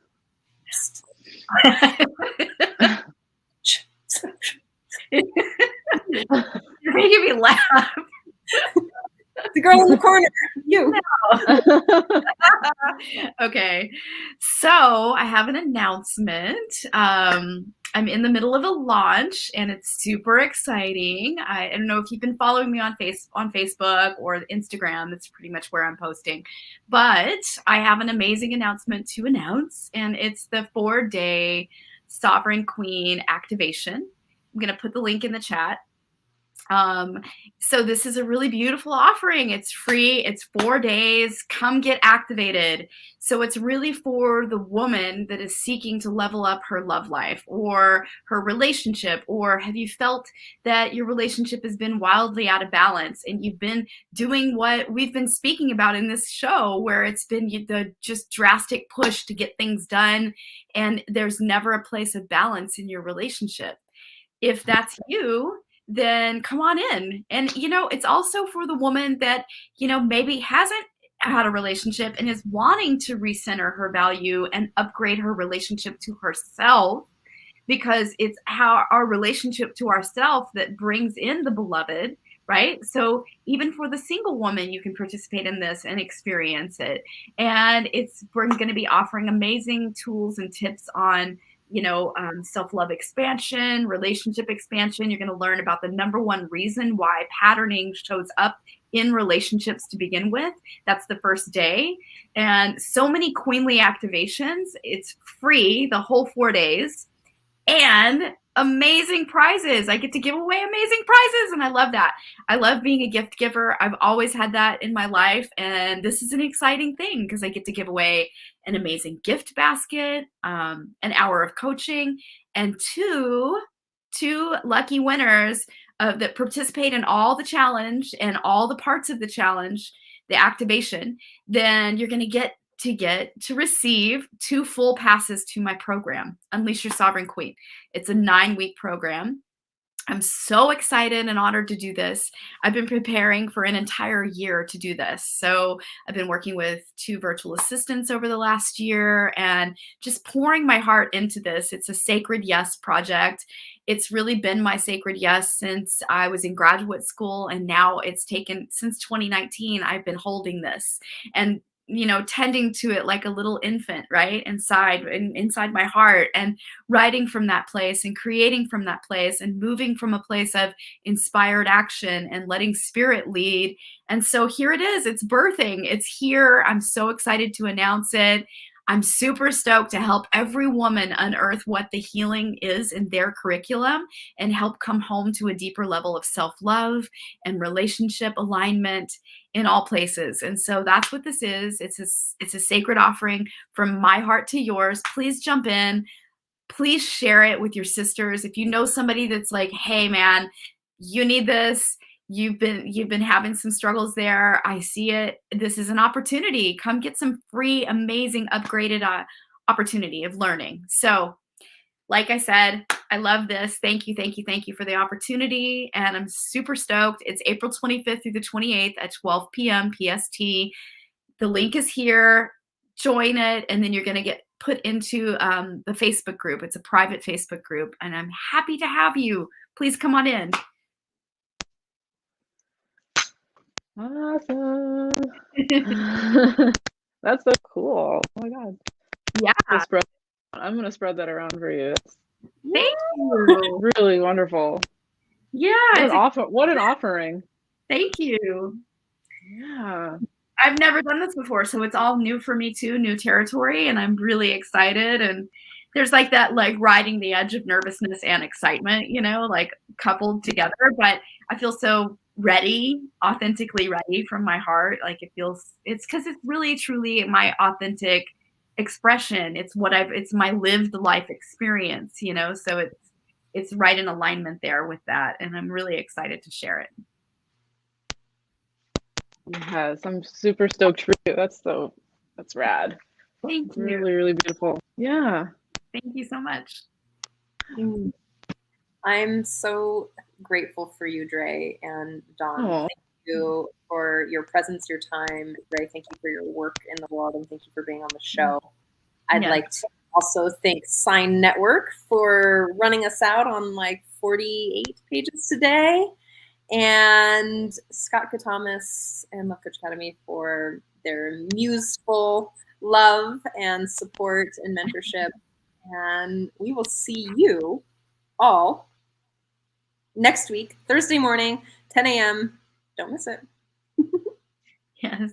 You're making me laugh. The girl in the corner. You. Okay. So I have an announcement. I'm in the middle of a launch and it's super exciting. I don't know if you've been following me on Facebook or Instagram. That's pretty much where I'm posting. But I have an amazing announcement to announce, and it's the 4-day Sovereign Queen activation. I'm going to put the link in the chat. So this is a really beautiful offering. It's free. It's 4 days. Come get activated. So it's really for the woman that is seeking to level up her love life or her relationship, or have you felt that your relationship has been wildly out of balance and you've been doing what we've been speaking about in this show, where it's been the just drastic push to get things done and there's never a place of balance in your relationship. If that's you, then come on in. And, it's also for the woman that, maybe hasn't had a relationship and is wanting to recenter her value and upgrade her relationship to herself, because it's how our relationship to ourself that brings in the beloved, right? So even for the single woman, you can participate in this and experience it. And we're going to be offering amazing tools and tips on self-love expansion, relationship expansion. You're going to learn about the number one reason why patterning shows up in relationships to begin with. That's the first day. And so many queenly activations. It's free the whole 4 days. And amazing prizes. I get to give away amazing prizes, and I love that. I love being a gift giver. I've always had that in my life, and this is an exciting thing because I get to give away an amazing gift basket, an hour of coaching, and two lucky winners that participate in all the challenge and all the parts of the challenge, the activation. Then you're going to receive 2 full passes to my program, Unleash Your Sovereign Queen. It's a 9-week program. I'm so excited and honored to do this. I've been preparing for an entire year to do this. So I've been working with 2 virtual assistants over the last year and just pouring my heart into this. It's a sacred yes project. It's really been my sacred yes since I was in graduate school, and now it's taken since 2019. I've been holding this and tending to it like a little infant, right? Inside my heart, and writing from that place and creating from that place and moving from a place of inspired action and letting spirit lead. And so here it is. It's birthing. It's here. I'm so excited to announce it. I'm super stoked to help every woman unearth what the healing is in their curriculum and help come home to a deeper level of self-love and relationship alignment in all places. And so that's what this is. It's a sacred offering from my heart to yours. Please jump in. Please share it with your sisters. If you know somebody that's like, hey man, you need this. You've been having some struggles there. I see it. This is an opportunity. Come get some free, amazing, upgraded opportunity of learning. So like I said, I love this. Thank you, thank you, thank you for the opportunity. And I'm super stoked. It's April 25th through the 28th at 12 p.m. PST. The link is here. Join it. And then you're going to get put into the Facebook group. It's a private Facebook group. And I'm happy to have you. Please come on in. Awesome. That's so cool. Oh my God. Yeah, I'm gonna spread that around for you. It's thank you. really wonderful. Yeah, What an offering. thank you. Yeah. I've never done this before, so it's all new for me too, new territory, and I'm really excited. And there's like that, like riding the edge of nervousness and excitement, you know, like coupled together. But I feel so ready, authentically ready from my heart. Like it's because it's really truly my authentic expression. It's it's my lived life experience, you know. So it's right in alignment there with that, and I'm really excited to share it. Yes, I'm super stoked for you. That's rad. Thank you. Really, really beautiful. Yeah. Thank you so much. I'm so grateful for you, Dre and Dawn. Oh. Thank you for your presence, your time. Dre, thank you for your work in the world, and thank you for being on the show. I'd like to also thank Sign Network for running us out on like 48 pages today, and Scott Katamas and Love Coach Academy for their museful love and support and mentorship. And we will see you all next week, Thursday morning, 10 a.m. Don't miss it. Yes.